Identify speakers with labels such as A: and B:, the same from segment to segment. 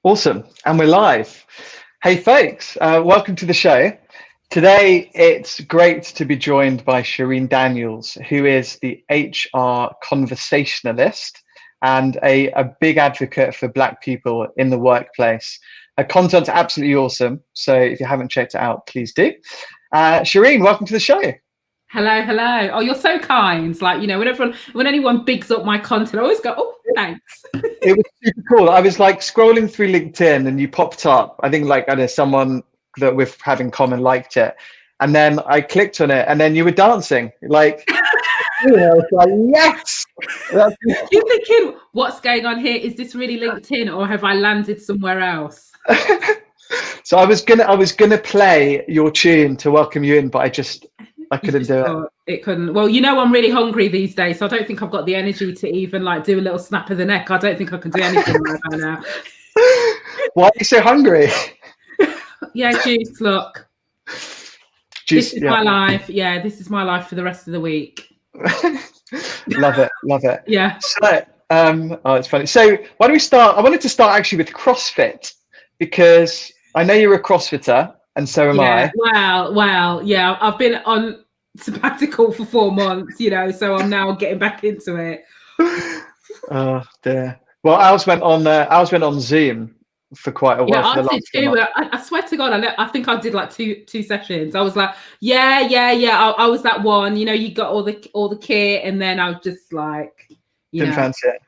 A: Awesome. And we're live. Hey, folks, welcome to the show. Today, it's great to be joined by Shereen Daniels, who is the HR conversationalist and a big advocate for Black people in the workplace. Her content's absolutely awesome. So if you haven't checked it out, please do. Shereen, welcome to the show.
B: Hello. Oh, you're so kind. Like, you know, when anyone bigs up my content, I always go, oh, thanks.
A: It was super cool. I was like scrolling through LinkedIn and you popped up. I think like, I don't know, someone that we've had in common liked it. And then I clicked on it and then you were dancing. Like, you know, I was like, yes.
B: You're thinking, what's going on here? Is this really LinkedIn or have I landed somewhere else?
A: So I was gonna play your tune to welcome you in, but I couldn't do it.
B: It couldn't. Well, you know, I'm really hungry these days, so I don't think I've got the energy to even like do a little snap of the neck. I don't think I can do anything right now.
A: Why are you so hungry?
B: Yeah, juice, look. This is my life. Yeah, this is my life for the rest of the week.
A: Love it.
B: Yeah.
A: So, oh, it's funny. So why don't we start? I wanted to start actually with CrossFit because I know you're a CrossFitter and so am I.
B: Well, yeah. I've been on sabbatical for 4 months, you know, so I'm now getting back into it.
A: Oh dear. Well, I went on Zoom for quite a while.
B: Yeah, I did too. I swear to God, I think I did like two sessions. I was like, yeah. I was that one. You know, you got all the kit, and then I was just like,
A: didn't fancy it.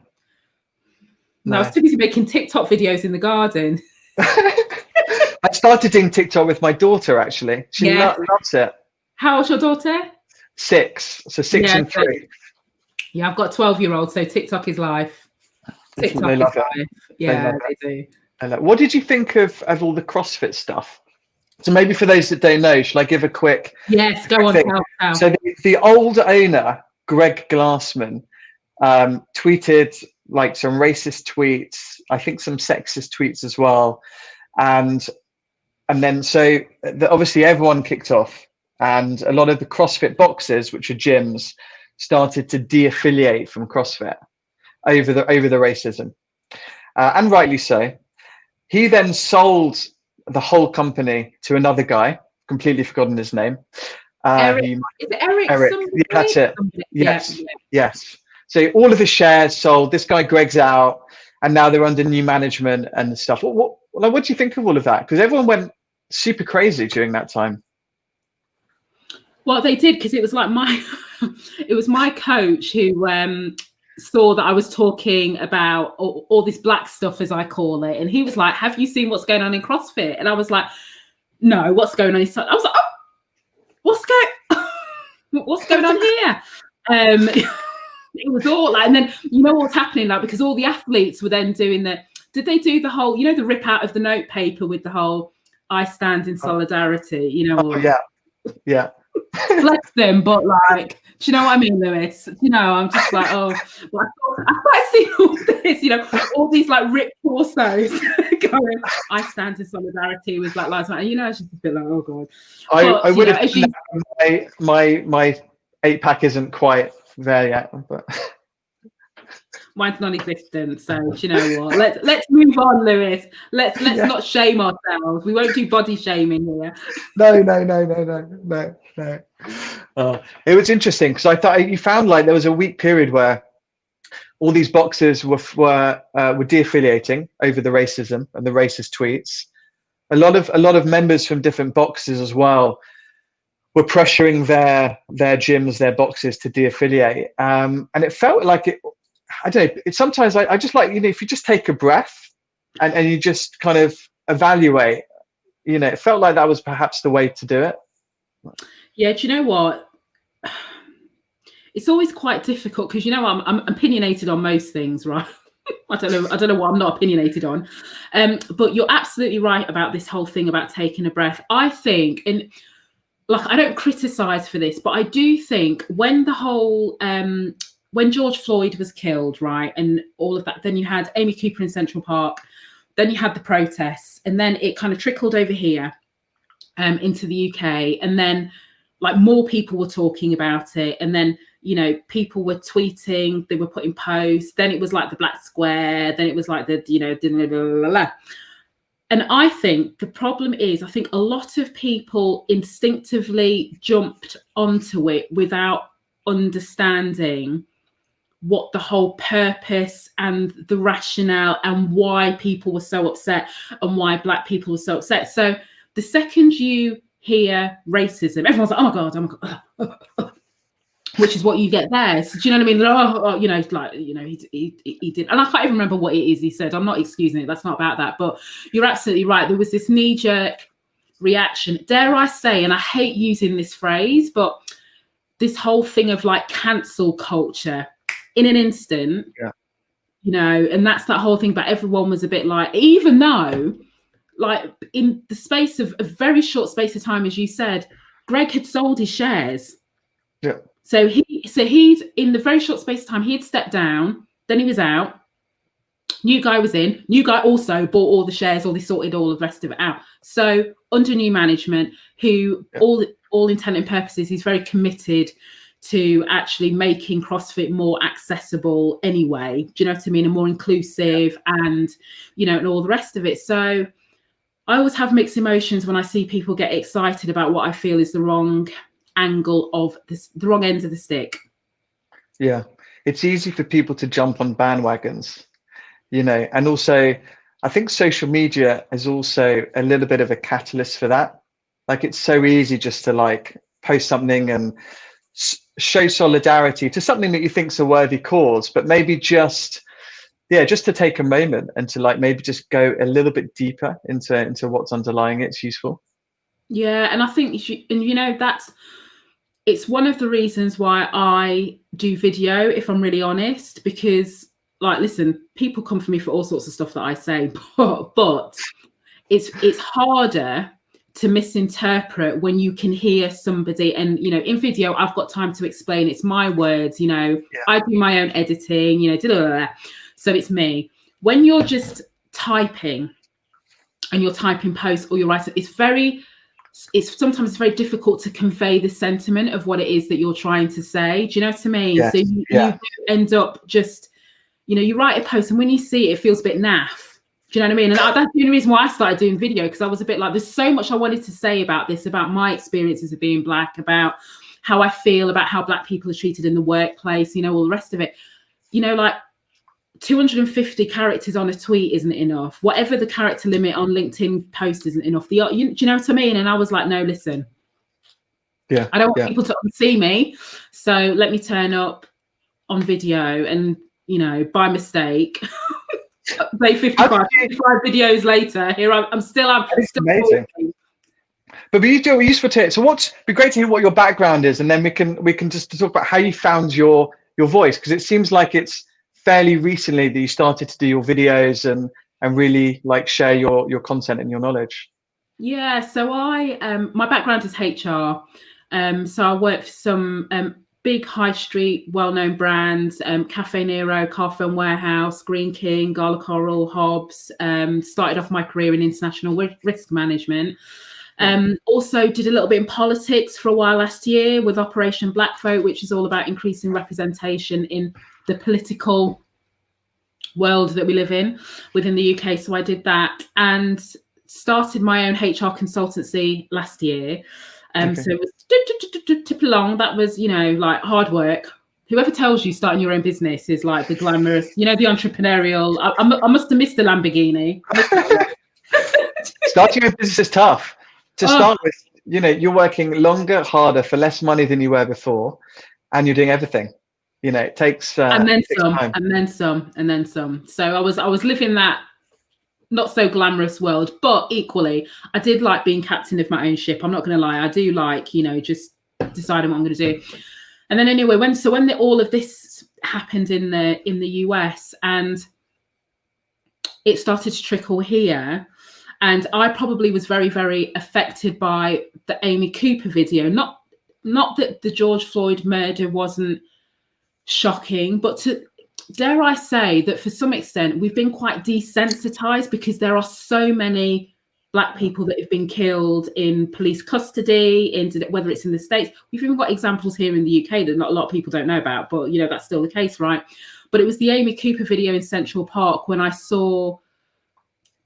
B: No, I was too busy making TikTok videos in the garden.
A: I started doing TikTok with my daughter. Actually, she loves it.
B: How old's your daughter?
A: 6. So 6 and 3.
B: Yeah, I've got 12-year-olds, so TikTok is life. TikTok is life. Yeah, they do.
A: What did you think of all the CrossFit stuff? So maybe for those that don't know, shall I give a quick?
B: Yes, go on. Tell.
A: So the old owner, Greg Glassman, tweeted like some racist tweets, I think some sexist tweets as well, and then so obviously everyone kicked off, and a lot of the CrossFit boxes, which are gyms, started to de-affiliate from CrossFit over the racism, and rightly so. He then sold the whole company to another guy, completely forgotten his name.
B: Eric. Is it Eric?
A: Yeah, that's it. Yes. So all of his shares sold. This guy Greg's out, and now they're under new management and stuff. What do you think of all of that? Because everyone went super crazy during that time.
B: Well, they did, because it was like my coach who saw that I was talking about all this black stuff, as I call it, and he was like, have you seen what's going on in CrossFit? And I was like, no, what's going on? I was like, oh, what's going on here? It was all like, and then you know what's happening, like, because all the athletes were then doing did they do the whole, you know, the rip out of the note paper with the whole I stand in solidarity, you know?
A: Yeah.
B: Bless them, but like, do you know what I mean, Lewis? You know, I'm just like, oh, well, I started seeing all this, you know, all these like ripped torsos going, I stand in solidarity with Black Lives Matter. You know, it's just a bit like, oh God.
A: I would have, my 8-pack isn't quite there yet, but
B: mine's non-existent. So do you know what? Let's move on, Lewis. Let's not shame ourselves. We won't do body shaming here.
A: No. It was interesting because I thought you found like there was a week period where all these boxes were de-affiliating over the racism and the racist tweets. A lot of members from different boxes as well were pressuring their gyms, their boxes to de-affiliate, and it felt like it. I don't know. Sometimes I just like, you know, if you just take a breath and you just kind of evaluate, you know, it felt like that was perhaps the way to do it.
B: Yeah, do you know what? It's always quite difficult because, you know, I'm opinionated on most things, right? I don't know what I'm not opinionated on. But you're absolutely right about this whole thing about taking a breath. I think, and like, I don't criticize for this, but I do think when the whole when George Floyd was killed, right, and all of that, then you had Amy Cooper in Central Park, then you had the protests, and then it kind of trickled over here into the UK, and then like more people were talking about it, and then, you know, people were tweeting, they were putting posts, then it was like the Black Square, then it was like the, you know, blah, blah, blah, blah. And I think the problem is, I think a lot of people instinctively jumped onto it without understanding what the whole purpose and the rationale and why people were so upset and why Black people were so upset. So the second you hear racism, everyone's like, oh my God, which is what you get there. So do you know what I mean? Oh, you know, like, you know, he did. And I can't even remember what it is he said. I'm not excusing it. That's not about that. But you're absolutely right. There was this knee-jerk reaction, dare I say, and I hate using this phrase, but this whole thing of like cancel culture in an instant, you know, and that's that whole thing. But everyone was a bit like, even though, like, in the space of a very short space of time, as you said, Greg had sold his shares.
A: Yeah.
B: So he'd in the very short space of time, he had stepped down, then he was out. New guy was in. New guy also bought all the shares, or they sorted all the rest of it out. So under new management, who all intent and purposes, he's very committed to actually making CrossFit more accessible anyway. Do you know what I mean? And more inclusive and, you know, and all the rest of it. So I always have mixed emotions when I see people get excited about what I feel is the wrong angle of this, the wrong end of the stick.
A: Yeah, it's easy for people to jump on bandwagons, you know, and also I think social media is also a little bit of a catalyst for that. Like, it's so easy just to like post something and show solidarity to something that you think's a worthy cause, but maybe just to take a moment and to like maybe just go a little bit deeper into what's underlying it's useful.
B: Yeah, and I think it's one of the reasons why I do video, if I'm really honest, because, like, listen, people come for me for all sorts of stuff that I say, but it's harder to misinterpret when you can hear somebody, and, you know, in video, I've got time to explain. It's my words, you know, I do my own editing, you know, so it's me. When you're just typing and you're typing posts or you're writing, sometimes very difficult to convey the sentiment of what it is that you're trying to say. Do you know what I mean?
A: Yes.
B: So you end up just, you know, you write a post and when you see it, it feels a bit naff. Do you know what I mean? And that's the only reason why I started doing video, because I was a bit like, there's so much I wanted to say about this, about my experiences of being Black, about how I feel about how Black people are treated in the workplace, you know, all the rest of it. You know, like 250 characters on a tweet isn't enough. Whatever the character limit on LinkedIn post isn't enough. Do you know what I mean? And I was like, no, listen.
A: Yeah.
B: I don't want people to see me. So let me turn up on video and, you know, by mistake, say 55 videos later, here I'm still
A: amazing. Talking. But we do useful to it. So be great to hear what your background is, and then we can just talk about how you found your voice, because it seems like it's fairly recently that you started to do your videos and really like share your content and your knowledge.
B: Yeah, so my background is HR. So I work for some big high street, well-known brands, Cafe Nero, Carphone Warehouse, Green King, Gala Coral, Hobbs. Started off my career in international risk management. Also did a little bit in politics for a while last year with Operation Black Vote, which is all about increasing representation in the political world that we live in within the UK. So I did that and started my own HR consultancy last year. So it was tip along. That was, you know, like hard work. Whoever tells you starting your own business is like the glamorous, you know, the entrepreneurial. I must have missed the Lamborghini.
A: Starting a business is tough. To start with, you know, you're working longer, harder, for less money than you were before, and you're doing everything. You know, it takes
B: and then
A: takes
B: some,
A: time.
B: and then some, and then some. So I was living that not so glamorous world, but equally, I did like being captain of my own ship. I'm not going to lie, I do like, you know, just deciding what I'm going to do. And then anyway, when all of this happened in the US, and it started to trickle here. And I probably was very, very affected by the Amy Cooper video. Not that the George Floyd murder wasn't shocking, but dare I say that for some extent we've been quite desensitized, because there are so many Black people that have been killed in police custody, whether it's in the States. We've even got examples here in the UK that not a lot of people don't know about, but, you know, that's still the case, right? But it was the Amy Cooper video in Central Park when I saw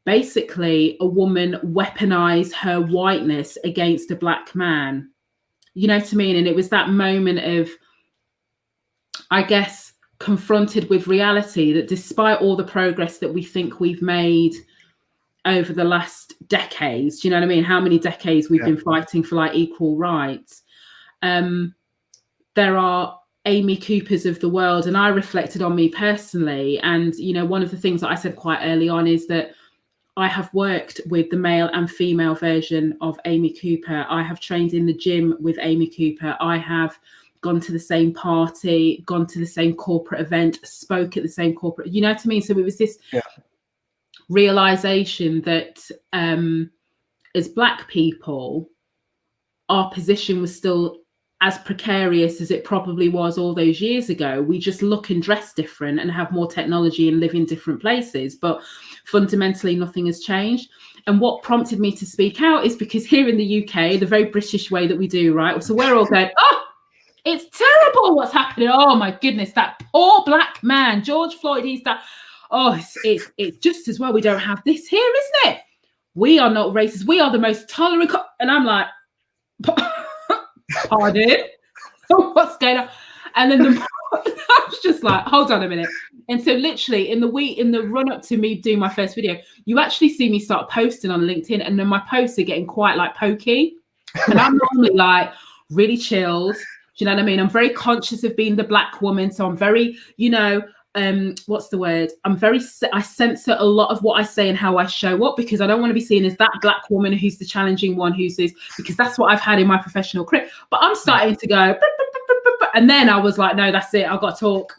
B: basically a woman weaponized her whiteness against a black man. You know what I mean? And it was that moment of, I guess, confronted with reality that despite all the progress that we think we've made over the last decades, do you know what I mean? How many decades we've been fighting for like equal rights. There are Amy Coopers of the world, and I reflected on me personally. And, you know, one of the things that I said quite early on is that I have worked with the male and female version of Amy Cooper. I have trained in the gym with Amy Cooper. I have gone to the same party, gone to the same corporate event, spoke at the same corporate, you know what I mean? So it was this realization that as Black people, our position was still as precarious as it probably was all those years ago. We just look and dress different and have more technology and live in different places, but fundamentally nothing has changed. And what prompted me to speak out is because here in the UK, the very British way that we do, right? So we're all going, oh, it's terrible what's happening. Oh my goodness, that poor black man, George Floyd, he's done. Oh, it's just as well we don't have this here, isn't it? We are not racist. We are the most tolerant. And I'm like, pardon? What's going on? And then I was just like, hold on a minute. And so literally in the run up to me doing my first video, you actually see me start posting on LinkedIn, and then my posts are getting quite like pokey. And I'm normally like really chilled. Do you know what I mean? I'm very conscious of being the black woman. So I'm very, you know, what's the word? I censor a lot of what I say and how I show up, because I don't want to be seen as that black woman who's the challenging one, because that's what I've had in my professional career. But I'm starting to go, and then I was like, no, that's it. I've got to talk.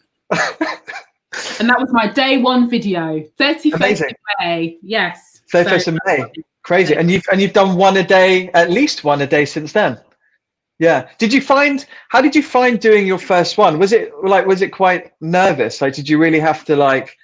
B: And that was my day one video, 31st of May. Yes.
A: 31st of May. Crazy. And you've done one a day, at least one a day since then. Yeah. How did you find doing your first one? Was it quite nervous? Like, did you really have to like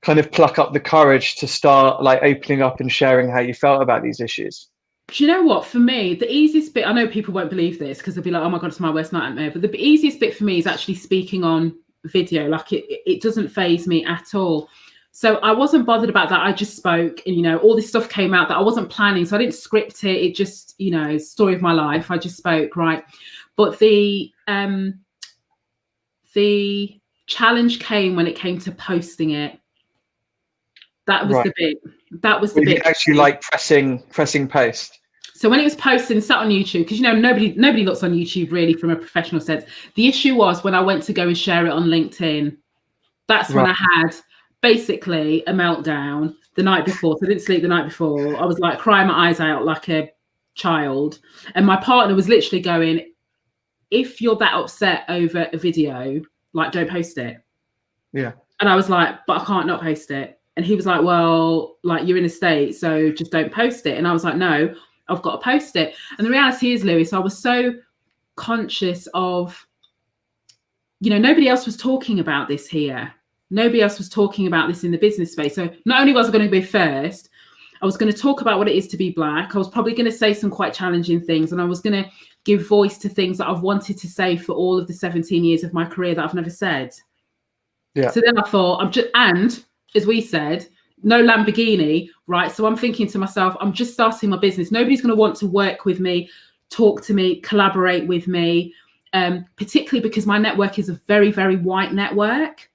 A: kind of pluck up the courage to start like opening up and sharing how you felt about these issues?
B: Do you know what? For me, the easiest bit, I know people won't believe this because they'll be like, oh my God, it's my worst nightmare. But the easiest bit for me is actually speaking on video. Like it doesn't faze me at all. So I wasn't bothered about that. I just spoke, and, you know, all this stuff came out that I wasn't planning. So I didn't script it. It just, you know, story of my life. I just spoke, right? But the challenge came when it came to posting it. That was the bit. That was the bit.
A: You actually like pressing post.
B: So when it was posted and sat on YouTube, because, you know, nobody looks on YouTube really from a professional sense. The issue was when I went to go and share it on LinkedIn, that's when I had basically a meltdown the night before. So I didn't sleep the night before. I was like crying my eyes out like a child. And my partner was literally going, if you're that upset over a video, like, don't post it. Yeah. And I was like, but I can't not post it. And he was like, well, like, you're in a state, so just don't post it. And I was like, no, I've got to post it. And the reality is, Lewis, I was so conscious of, you know, nobody else was talking about this here. Nobody else was talking about this in the business space. So not only was I going to be first, I was going to talk about what it is to be black. I was probably going to say some quite challenging things, and I was going to give voice to things that I've wanted to say for all of the 17 years of my career that I've never said. Yeah. So then I thought, and as we said, no Lamborghini, right? So I'm thinking to myself, I'm just starting my business. Nobody's going to want to work with me, talk to me, collaborate with me, particularly because my network is a very, very white network.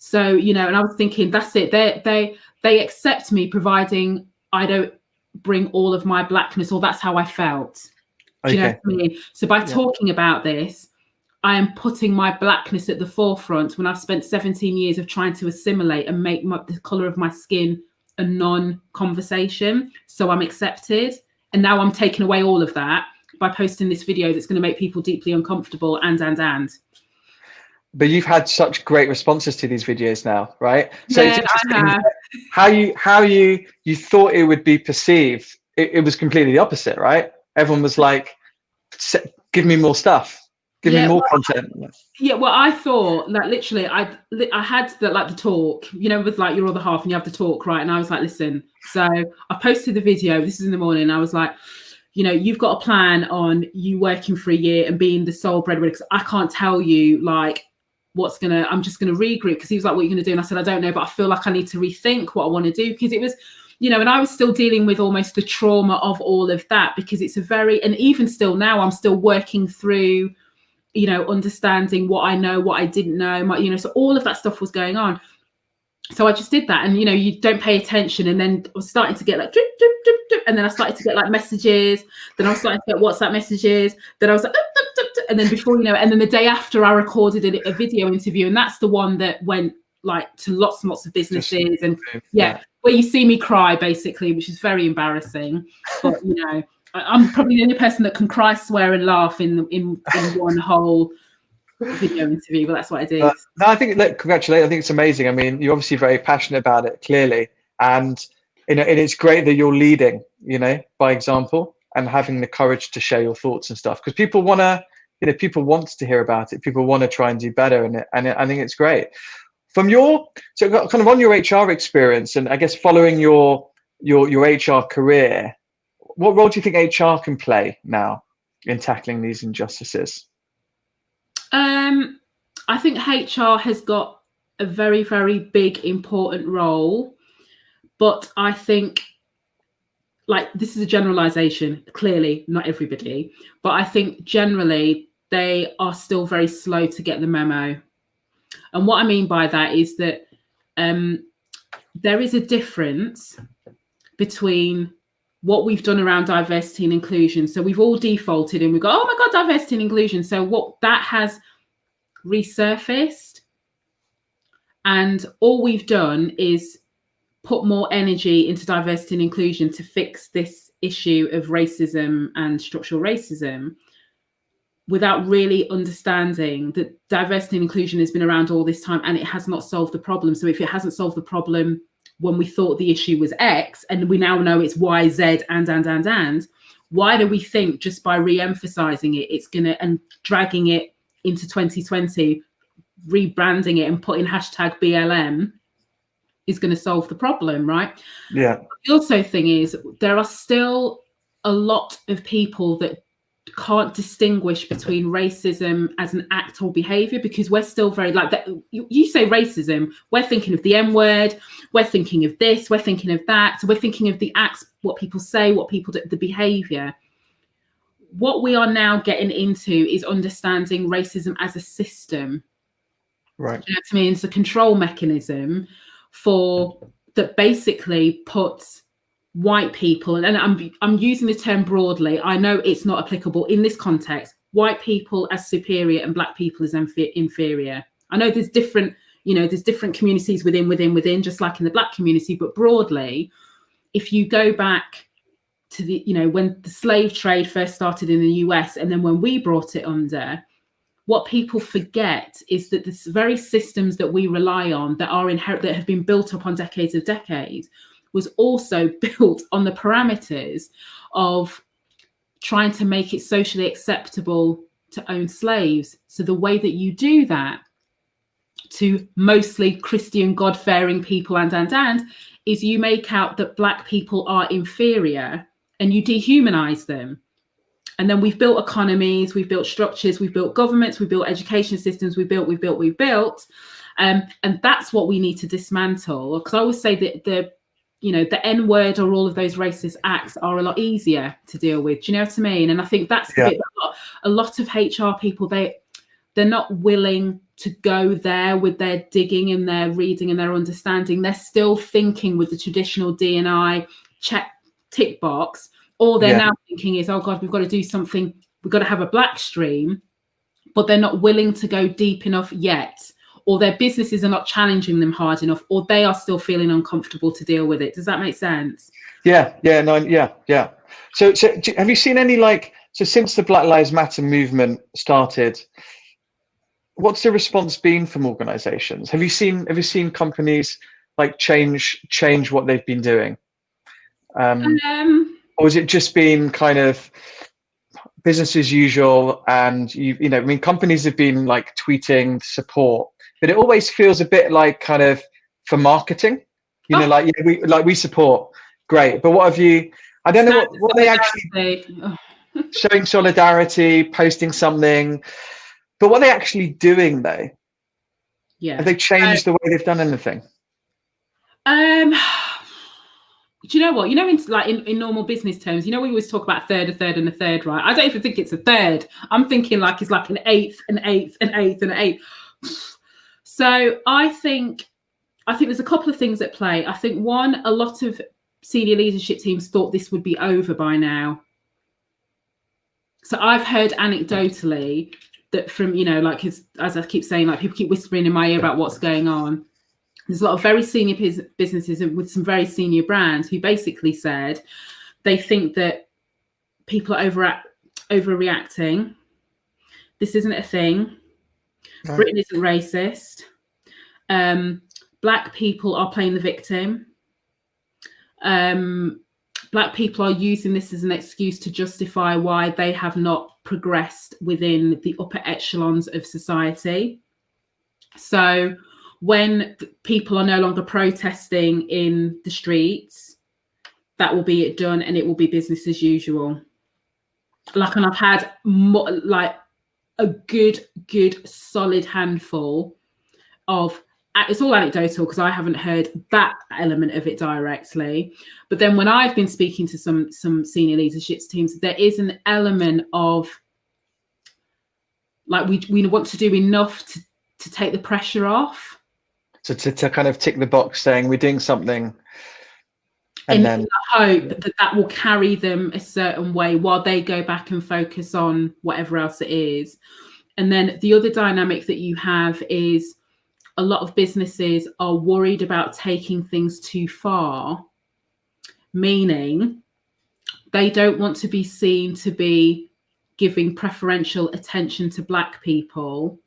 B: So, you know, and I was thinking, that's it. They accept me providing I don't bring all of my blackness, or that's how I felt. Do you know what I mean? So by talking about this, I am putting my blackness at the forefront when I've spent 17 years of trying to assimilate and make the colour of my skin a non-conversation. So I'm accepted. And now I'm taking away all of that by posting this video that's going to make people deeply uncomfortable and.
A: But you've had such great responses to these videos now, right? So
B: yeah,
A: it's interesting how you thought it would be perceived. It was completely the opposite, right? Everyone was like, give me more stuff. Give me more content.
B: Yeah, well, I thought that literally I had the talk, you know, with like your other half, and you have the talk, right? And I was like, listen, so I posted the video, this is in the morning, I was like, you know, you've got a plan on you working for a year and being the sole breadwinner, because I can't tell you like I'm just gonna regroup, because he was like, what are you gonna do? And I said, I don't know, but I feel like I need to rethink what I want to do, because it was, you know, and I was still dealing with almost the trauma of all of that, because it's and even still now, I'm still working through, you know, understanding what I know, what I didn't know, you know, so all of that stuff was going on. So I just did that, and, you know, you don't pay attention, and then I was starting to get like drip, drip, drip, drip, and then I started to get like messages, then I was starting to get WhatsApp messages, then I was like drip, drip, drip, drip, and then before you know, and then the day after I recorded a video interview, and that's the one that went like to lots and lots of businesses, and where you see me cry basically, which is very embarrassing, but you know, I'm probably the only person that can cry, swear, and laugh in one whole video interview, but that's what I did.
A: No, I think, look, congratulations. I think it's amazing. I mean, you're obviously very passionate about it, clearly, and you know, it's great that you're leading, you know, by example, and having the courage to share your thoughts and stuff, because people want to, you know, people want to hear about it. People want to try and do better in it, and I think it's great. From your, so kind of on your HR experience, and I guess following your HR career, what role do you think HR can play now in tackling these injustices?
B: I think HR has got a very, very big, important role, but I think, like, this is a generalization, clearly not everybody, but I think generally they are still very slow to get the memo. And what I mean by that is that there is a difference between what we've done around diversity and inclusion. So we've all defaulted and we go, oh my God, diversity and inclusion. So what that has resurfaced, and all we've done is put more energy into diversity and inclusion to fix this issue of racism and structural racism, without really understanding that diversity and inclusion has been around all this time and it has not solved the problem. So if it hasn't solved the problem when we thought the issue was X, and we now know it's Y, Z, and, why do we think just by re-emphasizing it, it's gonna, and dragging it into 2020, rebranding it and putting hashtag BLM is going to solve the problem, right?
A: Yeah.
B: The also thing is, there are still a lot of people that can't distinguish between racism as an act or behavior, because we're still very like that. You say racism, we're thinking of the M word, we're thinking of this, we're thinking of that. So we're thinking of the acts, what people say, what people do, the behavior. What we are now getting into is understanding racism as a system.
A: Right.
B: You know what I mean? It's a control mechanism that basically puts white people, and I'm using the term broadly, I know it's not applicable in this context, white people as superior and black people as inferior. I know there's different, you know, there's different communities within, just like in the black community, but broadly, if you go back to the, you know, when the slave trade first started in the US, and then when we brought it under, what people forget is that the very systems that we rely on, that are that have been built up on decades, was also built on the parameters of trying to make it socially acceptable to own slaves. So the way that you do that to mostly Christian God-fearing people and is you make out that black people are inferior and you dehumanize them. And then we've built economies, we've built structures, we've built governments, we've built education systems, we've built. And that's what we need to dismantle. Because I always say that the N-word or all of those racist acts are a lot easier to deal with. Do you know what I mean? And I think that's the bit that a lot of HR people, they're not willing to go there with their digging and their reading and their understanding. They're still thinking with the traditional D&I tick box. All they're now thinking is, oh God, we've got to do something. We've got to have a black stream, but they're not willing to go deep enough yet, or their businesses are not challenging them hard enough, or they are still feeling uncomfortable to deal with it. Does that make sense? Yeah.
A: So have you seen any, so since the Black Lives Matter movement started, what's the response been from organizations? Have you seen companies change what they've been doing? Or has it just been kind of business as usual? And companies have been tweeting support, but it always feels a bit like kind of for marketing. We support, great, but what have you? I don't know what they actually showing solidarity, posting something, but what are they actually doing though?
B: Yeah.
A: Have they changed the way they've done anything?
B: Do you know what? In normal business terms, we always talk about a third, and a third, right? I don't even think it's a third. I'm thinking like it's like an eighth, an eighth, an eighth, and an eighth. So I think there's a couple of things at play. I think one, a lot of senior leadership teams thought this would be over by now. So I've heard anecdotally that from, as I keep saying, like people keep whispering in my ear about what's going on. There's a lot of very senior businesses with some very senior brands who basically said they think that people are overreacting. This isn't a thing. Right. Britain isn't racist. Black people are playing the victim. Black people are using this as an excuse to justify why they have not progressed within the upper echelons of society. So when people are no longer protesting in the streets, that will be it done, and it will be business as usual. And I've had a good solid handful of, it's all anecdotal because I haven't heard that element of it directly. But then when I've been speaking to some senior leadership teams, there is an element of like we want to do enough to take the pressure off. So
A: to kind of tick the box saying we're doing something, and then
B: hope that will carry them a certain way while they go back and focus on whatever else it is. And then the other dynamic that you have is a lot of businesses are worried about taking things too far, meaning they don't want to be seen to be giving preferential attention to Black people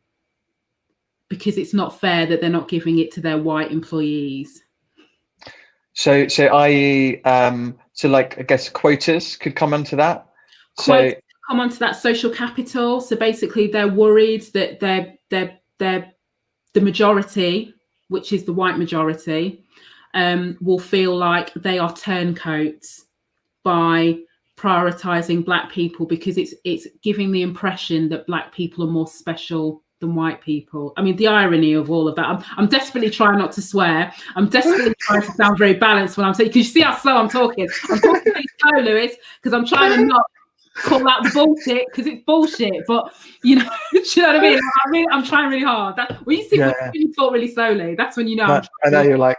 B: because it's not fair that they're not giving it to their white employees.
A: So i.e., so like I guess quotas could come onto that.
B: Quotas come onto that, social capital. So basically, they're worried that they're the majority, which is the white majority, will feel like they are turncoats by prioritizing Black people because it's giving the impression that Black people are more special than white people. I mean, the irony of all of that. I'm desperately trying not to swear. I'm desperately trying to sound very balanced when I'm saying, because you see how slow I'm talking. I'm talking really slow, Lewis, because I'm trying to not call out the bullshit because it's bullshit. But do you know what I mean? I'm trying really hard. When you see when you talk really slowly, that's when you know.
A: I know you're like.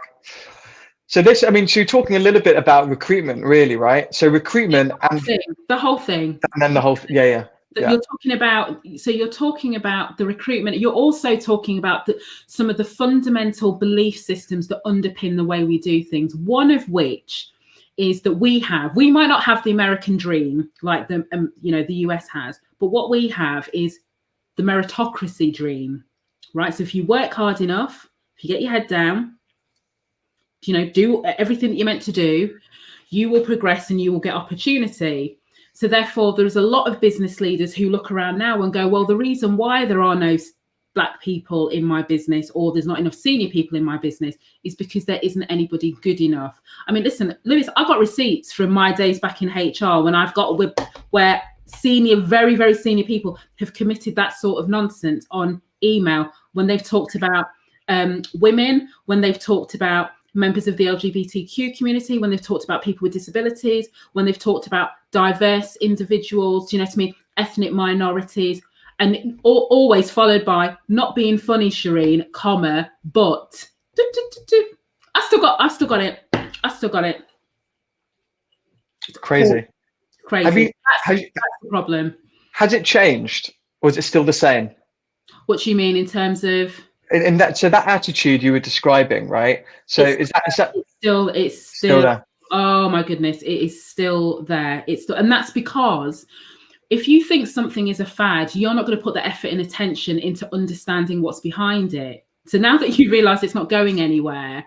A: So this, I mean, so you're talking a little bit about recruitment, really, right? So recruitment
B: the whole thing,
A: and then the whole yeah.
B: You're talking about the recruitment. You're also talking about some of the fundamental belief systems that underpin the way we do things. One of which is that we might not have the American dream like the US has, but what we have is the meritocracy dream, right? So if you work hard enough, if you get your head down, do everything that you're meant to do, you will progress and you will get opportunity. So therefore, there's a lot of business leaders who look around now and go, well, the reason why there are no Black people in my business, or there's not enough senior people in my business, is because there isn't anybody good enough. I mean, listen, Lewis, I've got receipts from my days back in HR when I've got where senior, very, very senior people have committed that sort of nonsense on email when they've talked about women, when they've talked about members of the LGBTQ community, when they've talked about people with disabilities, when they've talked about diverse individuals, ethnic minorities, and always followed by not being funny, Shereen, but I still got it.
A: It's crazy.
B: Crazy. That's the problem.
A: Has it changed, or is it still the same?
B: What do you mean in terms of?
A: In that, so that attitude you were describing, right? So is that
B: it's still there? Oh my goodness, it is still there. And that's because if you think something is a fad, you're not going to put the effort and attention into understanding what's behind it. So now that you realize it's not going anywhere,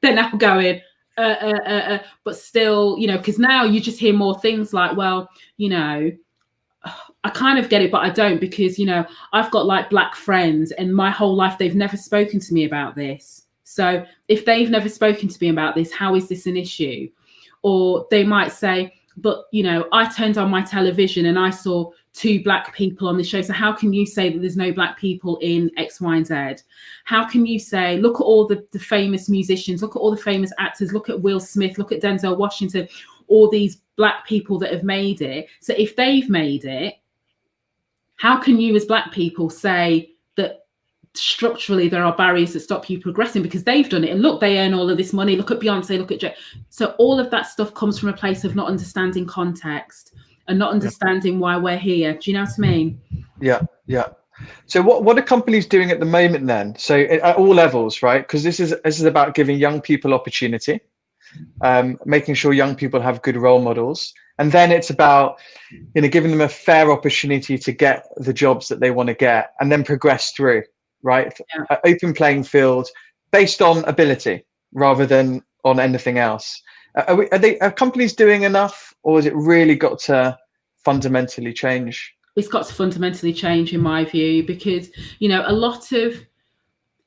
B: they're now going, but still, because now you just hear more things like, well, I kind of get it, but I don't, because, I've got like Black friends and my whole life, they've never spoken to me about this. So if they've never spoken to me about this, how is this an issue? Or they might say, but, I turned on my television and I saw 2 black people on the show. So how can you say that there's no black people in X, Y, and Z? How can you say, look at all the famous musicians, look at all the famous actors, look at Will Smith, look at Denzel Washington, all these black people that have made it. So if they've made it, how can you as black people say that structurally there are barriers that stop you progressing because they've done it? And look, they earn all of this money. Look at Beyonce, look at Jay. So all of that stuff comes from a place of not understanding context and not understanding why we're here. Do you know what I mean?
A: Yeah. So what are companies doing at the moment then? So at all levels, right? Because this is about giving young people opportunity, making sure young people have good role models. And then it's about, giving them a fair opportunity to get the jobs that they want to get and then progress through, right?
B: Yeah.
A: Open playing field based on ability rather than on anything else. Are companies doing enough, or has it really got to fundamentally change?
B: It's got to fundamentally change, in my view, because, a lot of,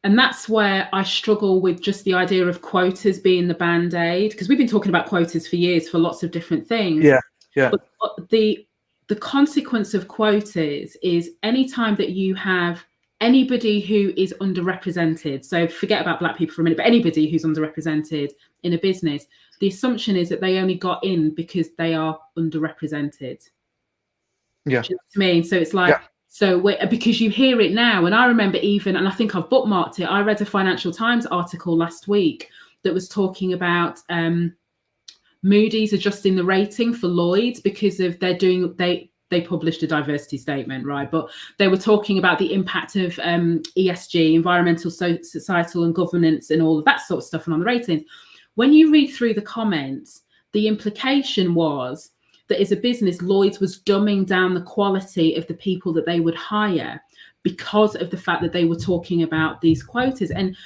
B: and that's where I struggle with just the idea of quotas being the band-aid, because we've been talking about quotas for years for lots of different things.
A: Yeah.
B: But the consequence of quotas is anytime that you have anybody who is underrepresented, so forget about black people for a minute, but anybody who's underrepresented in a business, the assumption is that they only got in because they are underrepresented.
A: Yeah.
B: Do you know what I mean? So it's like, because you hear it now, and I remember even, and I think I've bookmarked it, I read a Financial Times article last week that was talking about Moody's adjusting the rating for Lloyd's because of they published a diversity statement, right? But they were talking about the impact of ESG, environmental, societal and governance and all of that sort of stuff and on the ratings. When you read through the comments, the implication was that as a business, Lloyd's was dumbing down the quality of the people that they would hire because of the fact that they were talking about these quotas. And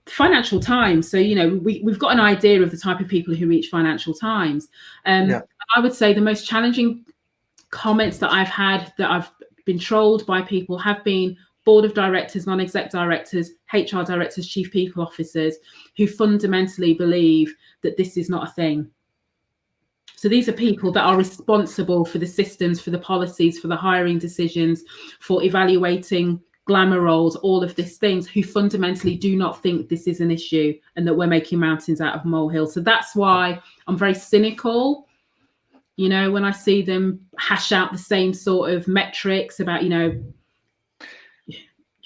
B: Financial Times, so we've got an idea of the type of people who reach Financial Times. I would say the most challenging comments that I've had, that I've been trolled by people, have been board of directors, non-exec directors, HR directors, chief people officers, who fundamentally believe that this is not a thing. So these are people that are responsible for the systems, for the policies, for the hiring decisions, for evaluating glamour roles, all of these things, who fundamentally do not think this is an issue and that we're making mountains out of molehills. So that's why I'm very cynical, when I see them hash out the same sort of metrics about, I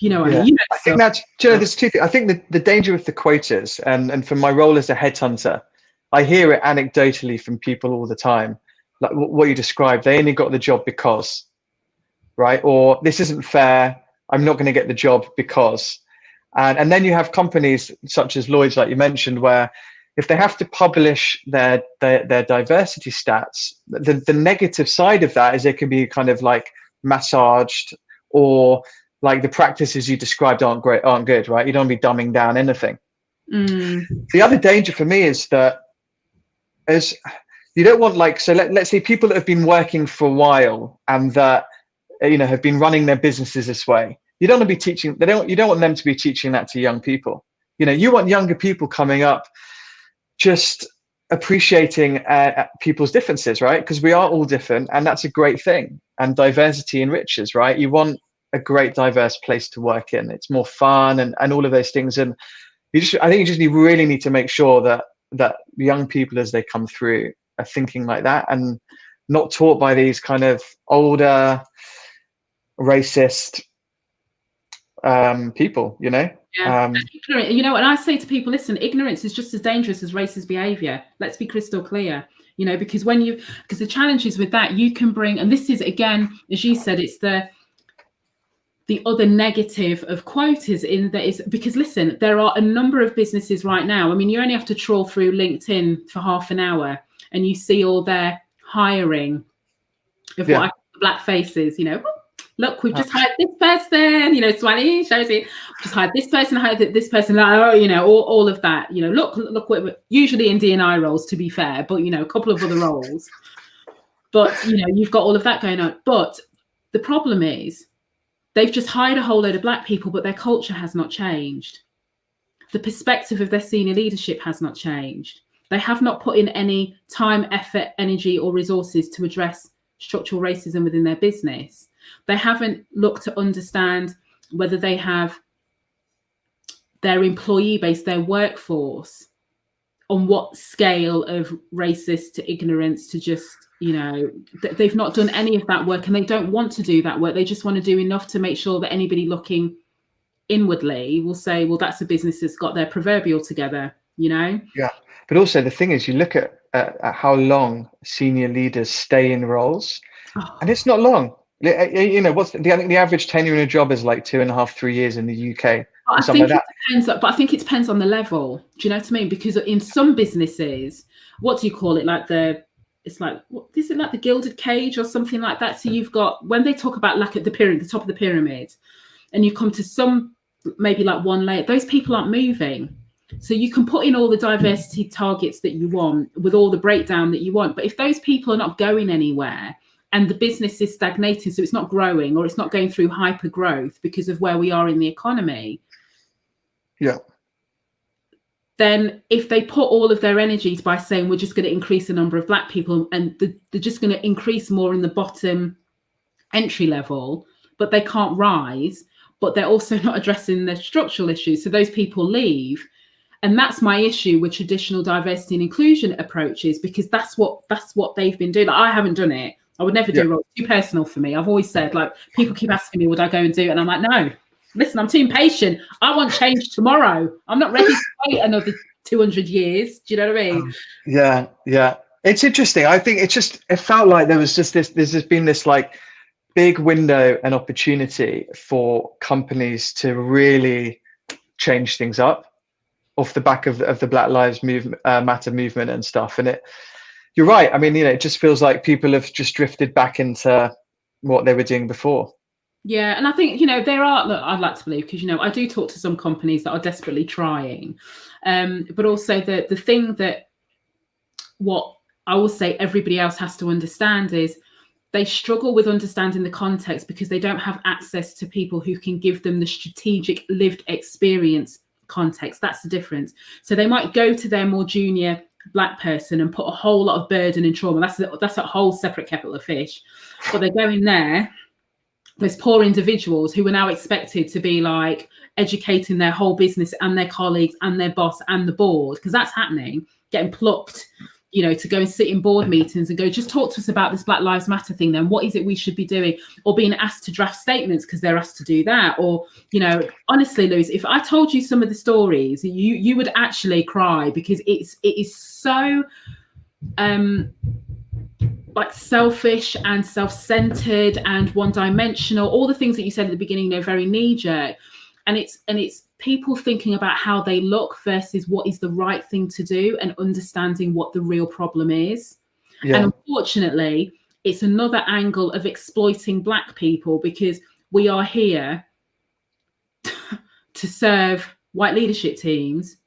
A: think that's, there's two things. I think the danger with the quotas, and from my role as a headhunter, I hear it anecdotally from people all the time, like what you described. They only got the job because, right? Or this isn't fair. I'm not going to get the job because. And then you have companies such as Lloyd's, like you mentioned, where if they have to publish their diversity stats, the negative side of that is they can be kind of like massaged, or like the practices you described aren't good, right? You don't be dumbing down anything. The other danger for me is that as you don't want, like, so let's say people that have been working for a while and that have been running their businesses this way. You don't want to be teaching. You don't want them to be teaching that to young people. You want younger people coming up just appreciating people's differences, right? Because we are all different, and that's a great thing. And diversity enriches, right? You want a great diverse place to work in. It's more fun and all of those things. And I think you really need to make sure that young people, as they come through, are thinking like that and not taught by these kind of older racist people,
B: ignorant. And I say to people, listen, ignorance is just as dangerous as racist behavior. Let's be crystal clear, because because the challenge is with that, you can bring, and this is, again, as you said, it's the other negative of quotas in that is because, listen, there are a number of businesses right now. I mean, you only have to trawl through LinkedIn for half an hour and you see all their hiring of what I call black faces, look, we've just hired this person, Swally shows it, just hired this person, all of that, look, we're usually in D&I roles, to be fair, but, a couple of other roles. But, you've got all of that going on. But the problem is, they've just hired a whole load of black people, but their culture has not changed. The perspective of their senior leadership has not changed. They have not put in any time, effort, energy, or resources to address structural racism within their business. They haven't looked to understand whether they have their employee base, their workforce, on what scale of racist to ignorance to just, they've not done any of that work, and they don't want to do that work. They just want to do enough to make sure that anybody looking inwardly will say, well, that's a business that's got their proverbial together, Yeah.
A: But also the thing is, you look at how long senior leaders stay in roles, and it's not long. I think the average tenure in a job is like 2.5, 3 years in the UK.
B: I think it depends, but I think it depends on the level. Do you know what I mean? Because in some businesses, what do you call it? Like it's like, what is it, like the gilded cage or something like that? So you've got, when they talk about like at the top of the pyramid, and you come to some, maybe like one layer, those people aren't moving. So you can put in all the diversity targets that you want with all the breakdown that you want. But if those people are not going anywhere, and the business is stagnating, so it's not growing, or it's not going through hyper growth because of where we are in the economy, then if they put all of their energies by saying we're just going to increase the number of Black people, and they're just going to increase more in the bottom entry level, but they can't rise, but they're also not addressing the structural issues, so those people leave. And that's my issue with traditional diversity and inclusion approaches, because that's what they've been doing. Like, I haven't done it. I would never do it. It's too personal for me. I've always said, like, people keep asking me, would I go and do it? And I'm like, no, listen, I'm too impatient. I want change tomorrow. I'm not ready to wait another 200 years. Do you know what I mean?
A: Yeah. It's interesting. I think it felt like there was just there's been this like big window and opportunity for companies to really change things up off the back of the Black Lives Matter movement and stuff. And you're right. I mean, it just feels like people have just drifted back into what they were doing before.
B: Yeah, and I think, there are, look, I'd like to believe, because, I do talk to some companies that are desperately trying, but also the thing that what I will say everybody else has to understand is they struggle with understanding the context because they don't have access to people who can give them the strategic lived experience context. That's the difference. So they might go to their more junior Black person and put a whole lot of burden and trauma. That's a whole separate kettle of fish. But they go in there, those poor individuals who are now expected to be like educating their whole business and their colleagues and their boss and the board, because that's happening, getting plucked, to go and sit in board meetings and go, just talk to us about this Black Lives Matter thing then. What is it we should be doing? Or being asked to draft statements because they're asked to do that. Or, honestly, Lewis, if I told you some of the stories, you would actually cry, because it is so like selfish and self-centered and one-dimensional, all the things that you said at the beginning, very knee-jerk. And it's people thinking about how they look versus what is the right thing to do, and understanding what the real problem is. Yeah. And unfortunately, it's another angle of exploiting Black people, because we are here to serve white leadership teams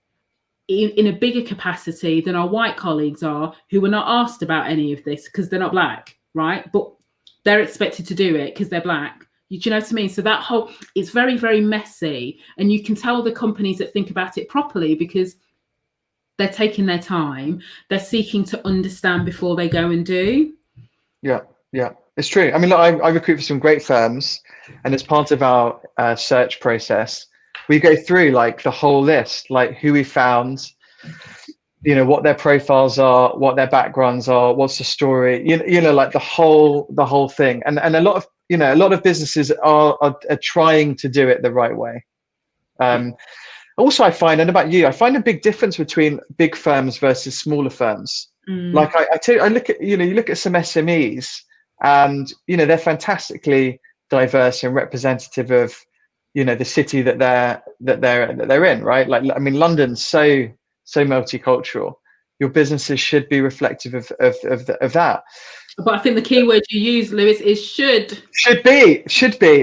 B: in a bigger capacity than our white colleagues are, who are not asked about any of this because they're not Black, right? But they're expected to do it because they're Black. Do you know what I mean? So that whole, it's very, very messy. And you can tell the companies that think about it properly, because they're taking their time. They're seeking to understand before they go and do.
A: Yeah, it's true. I mean, look, I recruit for some great firms, and as part of our search process, we go through like the whole list, like who we found, what their profiles are, what their backgrounds are, what's the story, like the whole thing. And a lot of businesses are trying to do it the right way. Also, I find a big difference between big firms versus smaller firms. Like I look at, you look at some SMEs, and they're fantastically diverse and representative of the city that they're in, right? Like, I mean, London's so multicultural. Your businesses should be reflective of that.
B: But I think the key word you use, Lewis, is should.
A: Should be.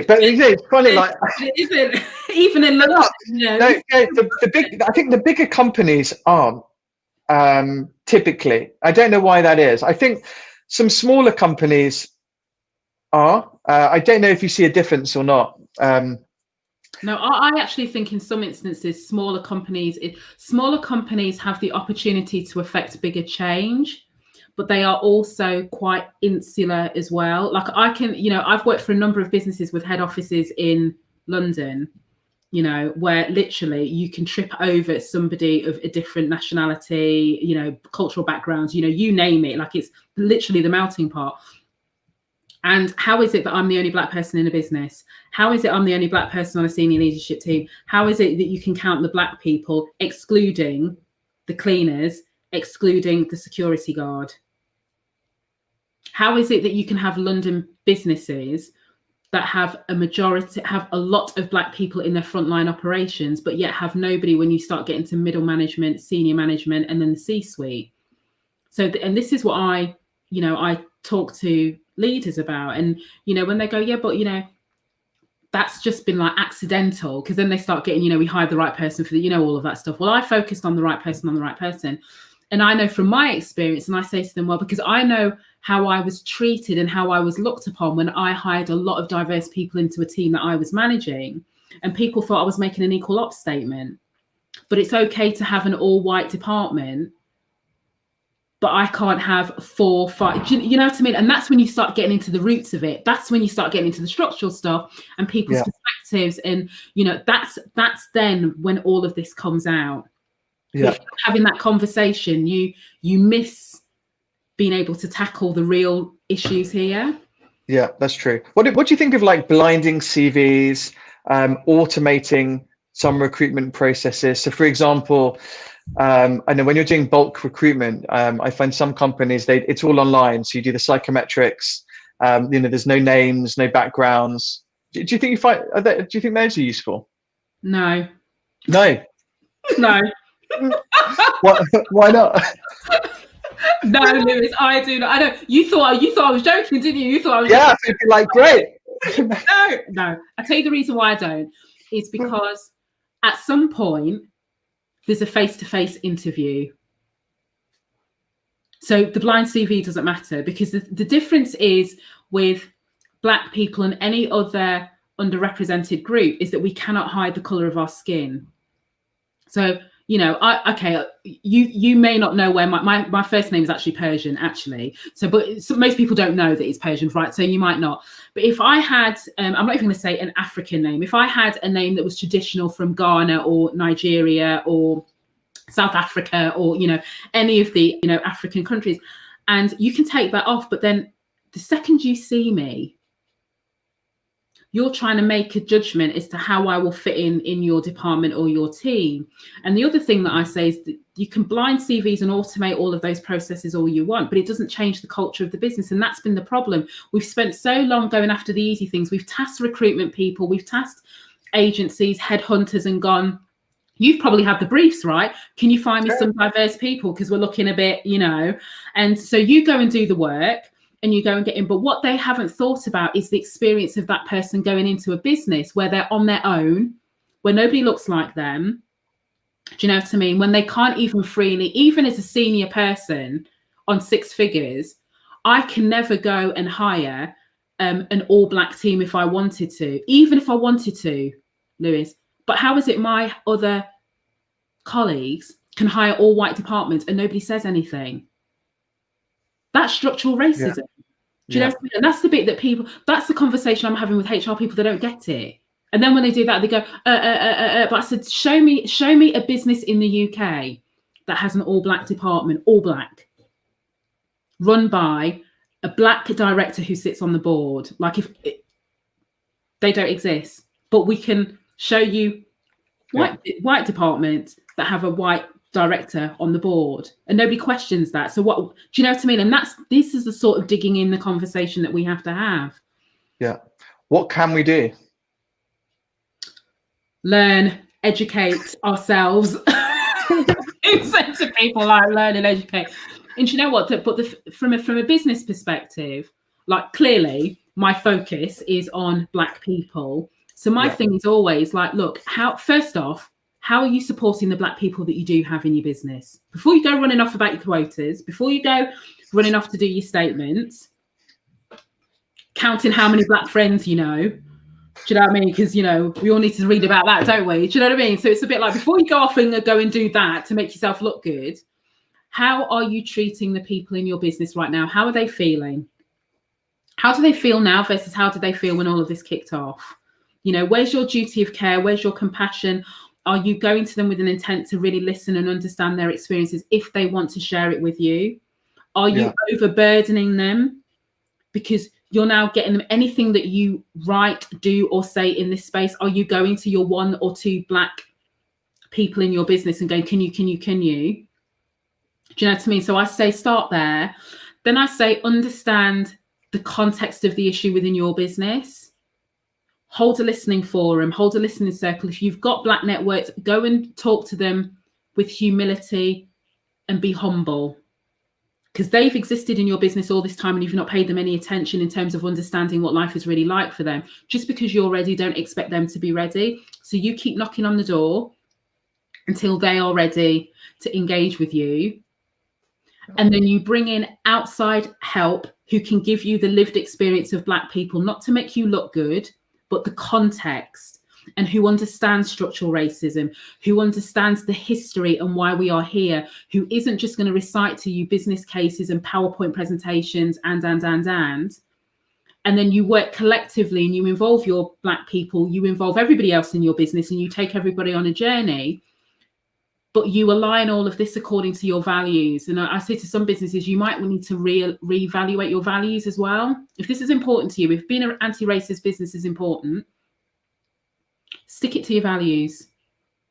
A: But it's funny, like
B: it isn't even in London.
A: I think the bigger companies aren't typically. I don't know why that is. I think some smaller companies are. I don't know if you see a difference or not.
B: No, I actually think in some instances, smaller companies have the opportunity to affect bigger change. but they are also quite insular as well. Like I can, I've worked for a number of businesses with head offices in London, where literally you can trip over somebody of a different nationality, cultural backgrounds, you name it, like it's literally the melting pot. And how is it that I'm the only Black person in a business? How is it I'm the only Black person on a senior leadership team? How is it that you can count the Black people, excluding the cleaners, excluding the security guard? How is it that you can have London businesses that have a lot of Black people in their frontline operations, but yet have nobody when you start getting to middle management, senior management, and then the C-suite? So, and this is what I talk to leaders about. And, when they go, yeah, but, that's just been like accidental, because then they start getting, we hired the right person for the, all of that stuff. Well, I focused on the right person. And I know from my experience, and I say to them, well, because I know how I was treated and how I was looked upon when I hired a lot of diverse people into a team that I was managing, and people thought I was making an equal ops statement. But it's okay to have an all-white department, but I can't have 4, 5, you know what I mean? And that's when you start getting into the roots of it. That's when you start getting into the structural stuff and people's perspectives. And, that's then when all of this comes out.
A: Yeah.
B: Having that conversation, you miss being able to tackle the real issues here. Yeah,
A: that's true. What do you think of like blinding CVs, automating some recruitment processes? So for example, I know when you're doing bulk recruitment, I find some companies, it's all online. So you do the psychometrics, there's no names, no backgrounds. Do you think do you think those are useful?
B: No.
A: No.
B: No.
A: Why not?
B: No, Lewis, I do not. I don't. You thought I was joking, didn't you? You thought I was.
A: Yeah, it'd be like great.
B: No. I tell you the reason why I don't. It's because at some point there's a face-to-face interview. So the blind CV doesn't matter, because the difference is with Black people and any other underrepresented group is that we cannot hide the colour of our skin. So, you may not know where my first name is actually Persian, actually. So most people don't know that it's Persian, right? So you might not. But if I had, I'm not even going to say an African name. If I had a name that was traditional from Ghana or Nigeria or South Africa or, any of the, African countries, and you can take that off. But then the second you see me, you're trying to make a judgment as to how I will fit in your department or your team. And the other thing that I say is that you can blind CVs and automate all of those processes all you want, but it doesn't change the culture of the business. And that's been the problem. We've spent so long going after the easy things. We've tasked recruitment people, we've tasked agencies, headhunters, and gone, you've probably had the briefs, right? Can you find me some diverse people? Because we're looking a bit, and so you go and do the work. And you go and get in. But what they haven't thought about is the experience of that person going into a business where they're on their own, where nobody looks like them. Do you know what I mean? When they can't even freely, even as a senior person on 6 figures, I can never go and hire an all-Black team if I wanted to, even if I wanted to, Lewis. But how is it my other colleagues can hire all-white departments and nobody says anything? That's structural racism. Do you know what I mean? And that's the bit that that's the conversation I'm having with HR people. They don't get it. And then when they do that, they go, but I said, show me a business in the UK that has an all-Black department, all Black, run by a Black director who sits on the board. Like, if they don't exist, but we can show you white departments that have a white director on the board, and nobody questions that. So what, do you know what I mean? And this is the sort of digging in the conversation that we have to have. Yeah.
A: What can we do?
B: Learn, educate ourselves. Instead of people like learn and educate. And you know what? From a business perspective, like, clearly my focus is on Black people. So my thing is always like, look, first off, how are you supporting the Black people that you do have in your business? Before you go running off about your quotas, before you go running off to do your statements, counting how many Black friends you know. Do you know what I mean? Because, we all need to read about that, don't we? Do you know what I mean? So it's a bit like, before you go off and go and do that to make yourself look good, how are you treating the people in your business right now? How are they feeling? How do they feel now versus how did they feel when all of this kicked off? You know, where's your duty of care? Where's your compassion? Are you going to them with an intent to really listen and understand their experiences if they want to share it with you? Are you overburdening them because you're now getting them anything that you write, do, or say in this space? Are you going to your 1 or 2 Black people in your business and going, can you? Do you know what I mean? So I say start there. Then I say understand the context of the issue within your business. Hold a listening forum, hold a listening circle. If you've got Black networks, go and talk to them with humility and be humble, because they've existed in your business all this time and you've not paid them any attention in terms of understanding what life is really like for them. Just because you're ready, don't expect them to be ready. So you keep knocking on the door until they are ready to engage with you. And then you bring in outside help who can give you the lived experience of Black people, not to make you look good, but the context, and who understands structural racism, who understands the history and why we are here, who isn't just going to recite to you business cases and PowerPoint presentations and then you work collectively and you involve your Black people, you involve everybody else in your business and you take everybody on a journey. But you align all of this according to your values. And I say to some businesses, you might need to reevaluate your values as well. If this is important to you, if being an anti-racist business is important, stick it to your values.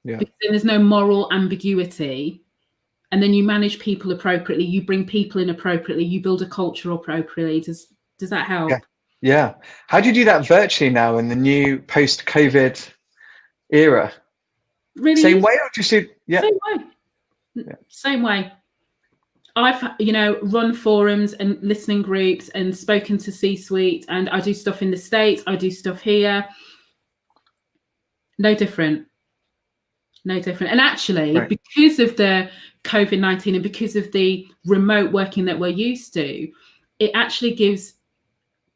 B: Yeah. Because then there's no moral ambiguity. And then you manage people appropriately. You bring people in appropriately. You build a culture appropriately. Does that help?
A: Yeah. How do you do that virtually now in the new post-COVID era?
B: Really?
A: Same way, or just Same
B: way. Yeah. Same way. I've run forums and listening groups and spoken to C-suite, and I do stuff in the States. I do stuff here. No different. And actually, because of the COVID-19 and because of the remote working that we're used to, it actually gives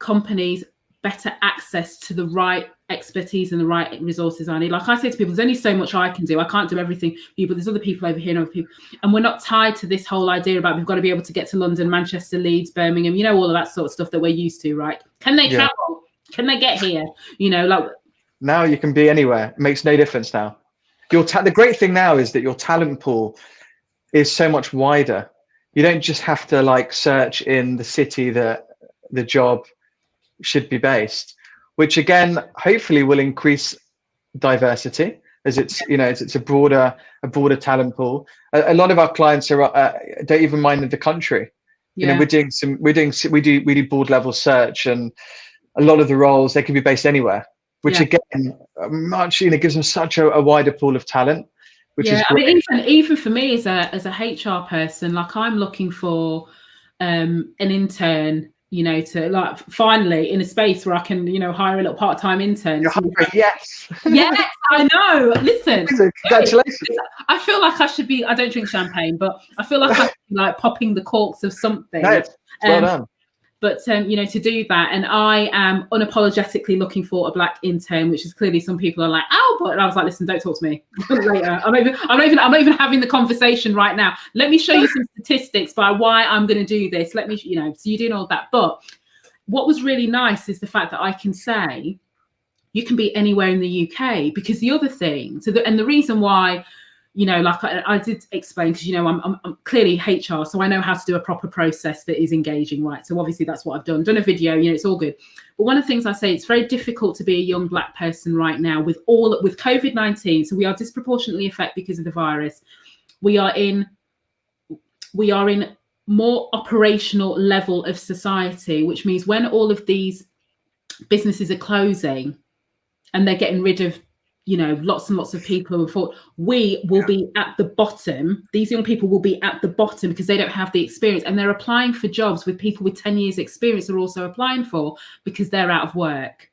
B: companies better access to the right expertise and the right resources I need. Like I say to people, there's only so much I can do. I can't do everything for you, but there's other people over here and other people. And we're not tied to this whole idea about we've got to be able to get to London, Manchester, Leeds, Birmingham, all of that sort of stuff that we're used to, right? Can they travel? Can they get here?
A: Now you can be anywhere. It makes no difference now. The great thing now is that your talent pool is so much wider. You don't just have to search in the city that the job should be based, which again hopefully will increase diversity as it's a broader talent pool. A lot of our clients are don't even mind the country. We do board level search, and a lot of the roles they can be based anywhere, which again much gives them such a wider pool of talent, which is great.
B: I mean, even for me as a HR person, I'm looking for an intern, to finally in a space where I can, hire a little part-time intern.
A: Yes,
B: I know. Listen,
A: congratulations.
B: I feel like I should be. I don't drink champagne, but I feel like I should be popping the corks of something.
A: No, well done.
B: But to do that, and I am unapologetically looking for a Black intern, which is clearly some people are like, oh, but I was like, listen, don't talk to me later. I'm not even having the conversation right now. Let me show you some statistics by why I'm going to do this. Let me, so you're doing all that. But what was really nice is the fact that I can say you can be anywhere in the UK, because the other thing, and the reason why. I did explain, because, I'm clearly HR, so I know how to do a proper process that is engaging, right? So obviously that's what I've done a video, it's all good. But one of the things I say, it's very difficult to be a young Black person right now with COVID-19. So we are disproportionately affected because of the virus. We are in more operational level of society, which means when all of these businesses are closing and they're getting rid of lots and lots of people who thought we will be at the bottom. These young people will be at the bottom because they don't have the experience, and they're applying for jobs with people with 10 years experience are also applying for because they're out of work.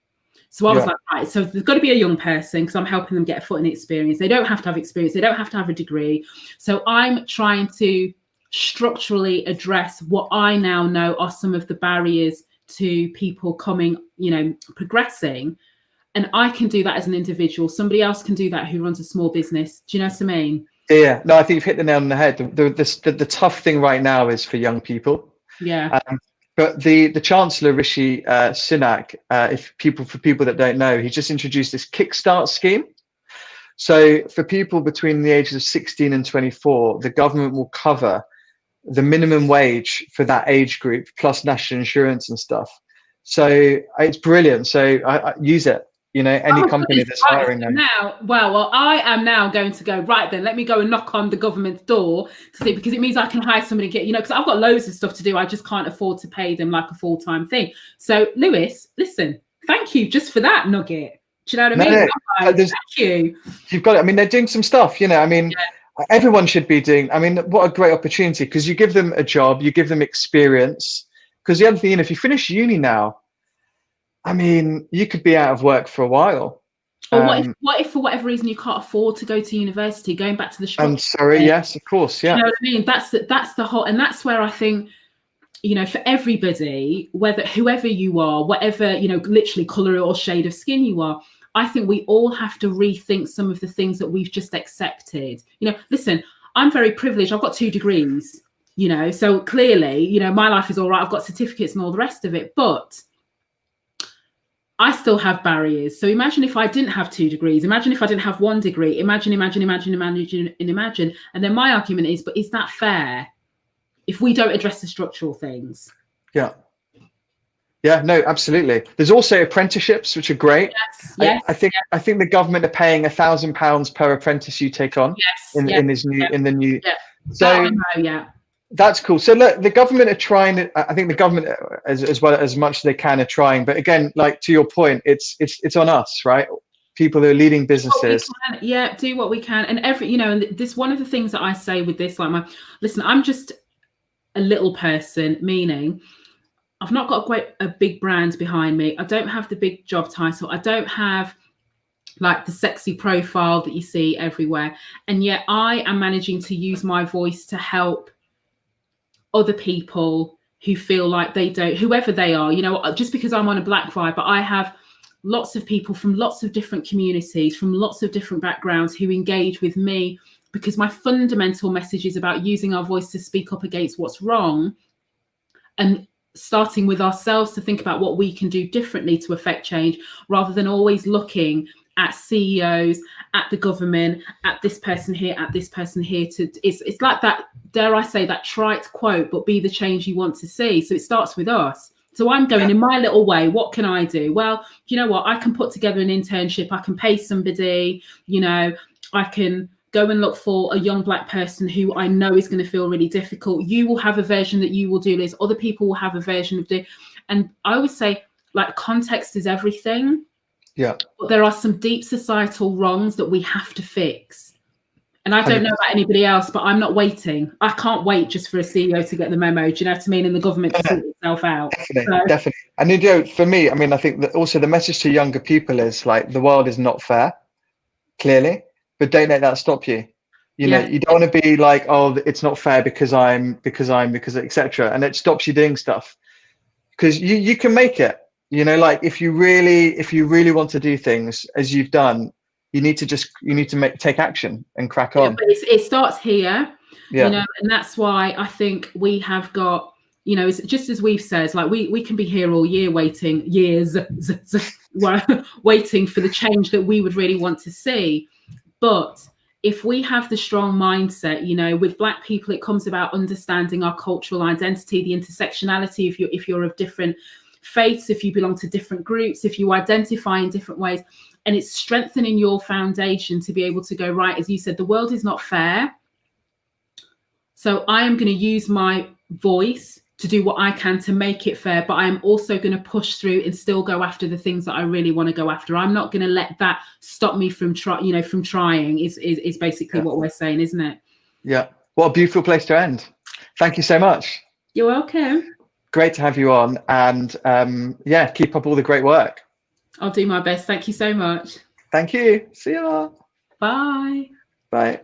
B: So I was like, right, so there's got to be a young person because I'm helping them get a foot in experience. They don't have to have experience. They don't have to have a degree. So I'm trying to structurally address what I now know are some of the barriers to people coming, progressing. And I can do that as an individual. Somebody else can do that who runs a small business. Do you know what I mean?
A: Yeah, no, I think you've hit the nail on the head. The tough thing right now is for young people.
B: Yeah.
A: But the Chancellor Rishi Sunak, for people that don't know, he just introduced this Kickstart scheme. So for people between the ages of 16 and 24, the government will cover the minimum wage for that age group plus national insurance and stuff. So it's brilliant. So I use it. You know, any company that's hiring
B: now. Well, I am now going to go, right then, let me go and knock on the government's door to see, because it means I can hire somebody, because I've got loads of stuff to do. I just can't afford to pay them like a full-time thing. So Lewis, listen, thank you just for that nugget. Do you know what I mean? Thank you.
A: You've got it. I mean, they're doing some stuff, I mean, everyone should be doing, I mean, what a great opportunity, because you give them a job, you give them experience. Because the other thing, if you finish uni now, I mean, you could be out of work for a while.
B: Or what if for whatever reason you can't afford to go to university? Going back to the structure.
A: I'm sorry. Yes, of course. Yeah.
B: You know what I mean? That's the whole, and that's where I think, for everybody, whoever you are, whatever, literally color or shade of skin you are, I think we all have to rethink some of the things that we've just accepted. Listen, I'm very privileged. I've got 2 degrees, so clearly, my life is all right. I've got certificates and all the rest of it, but I still have barriers. So imagine if I didn't have 2 degrees. Imagine if I didn't have 1 degree. Imagine. And then my argument is, but is that fair if we don't address the structural things?
A: Yeah. Yeah, no, absolutely. There's also apprenticeships, which are great.
B: Yes.
A: I think the government are paying £1,000 per apprentice you take on in the new.
B: Yeah.
A: So that's cool. So look, the government are trying. I think the government, as well as much as they can, are trying. But again, like to your point, it's on us, right? People who are leading businesses.
B: Do what we can. And and this, one of the things that I say with this, listen, I'm just a little person, meaning I've not got a big brand behind me. I don't have the big job title. I don't have like the sexy profile that you see everywhere. And yet I am managing to use my voice to help other people who feel like they don't, whoever they are, just because I'm on a black vibe, but I have lots of people from lots of different communities, from lots of different backgrounds who engage with me, because my fundamental message is about using our voice to speak up against what's wrong, and starting with ourselves to think about what we can do differently to affect change, rather than always looking at CEOs, at the government, at this person here, at this person here. It's like that, dare I say, that trite quote, but be the change you want to see. So it starts with us. So I'm going in my little way. What can I do? Well, you know what? I can put together an internship. I can pay somebody, I can go and look for a young black person who I know is going to feel really difficult. You will have a version that you will do this. Other people will have a version of it. And I always say, like, context is everything.
A: Yeah.
B: But there are some deep societal wrongs that we have to fix. And I don't know about anybody else, but I'm not waiting. I can't wait just for a CEO to get the memo, do you know what I mean? And the government to sort itself out.
A: Definitely. And for me, I mean, I think that also the message to younger people is like, the world is not fair, clearly, but don't let that stop you. You know, you don't want to be like, oh, it's not fair because etc. And it stops you doing stuff, because you can make it. Like if you really want to do things as you've done, you need to take action and crack on.
B: But it starts here, and that's why I think we have got, it's just as we've said, like we can be here all year waiting waiting for the change that we would really want to see. But if we have the strong mindset, with Black people, it comes about understanding our cultural identity, the intersectionality, if you're of different faiths, if you belong to different groups, if you identify in different ways, and it's strengthening your foundation to be able to go, right, as you said, the world is not fair. So I am going to use my voice to do what I can to make it fair, but I am also going to push through and still go after the things that I really want to go after. I'm not going to let that stop me from trying is basically what we're saying, isn't it?
A: Yeah. What a beautiful place to end. Thank you so much.
B: You're welcome.
A: Great to have you on, and keep up all the great work.
B: I'll do my best. Thank you so much.
A: Thank you. See you.
B: Bye.
A: Bye.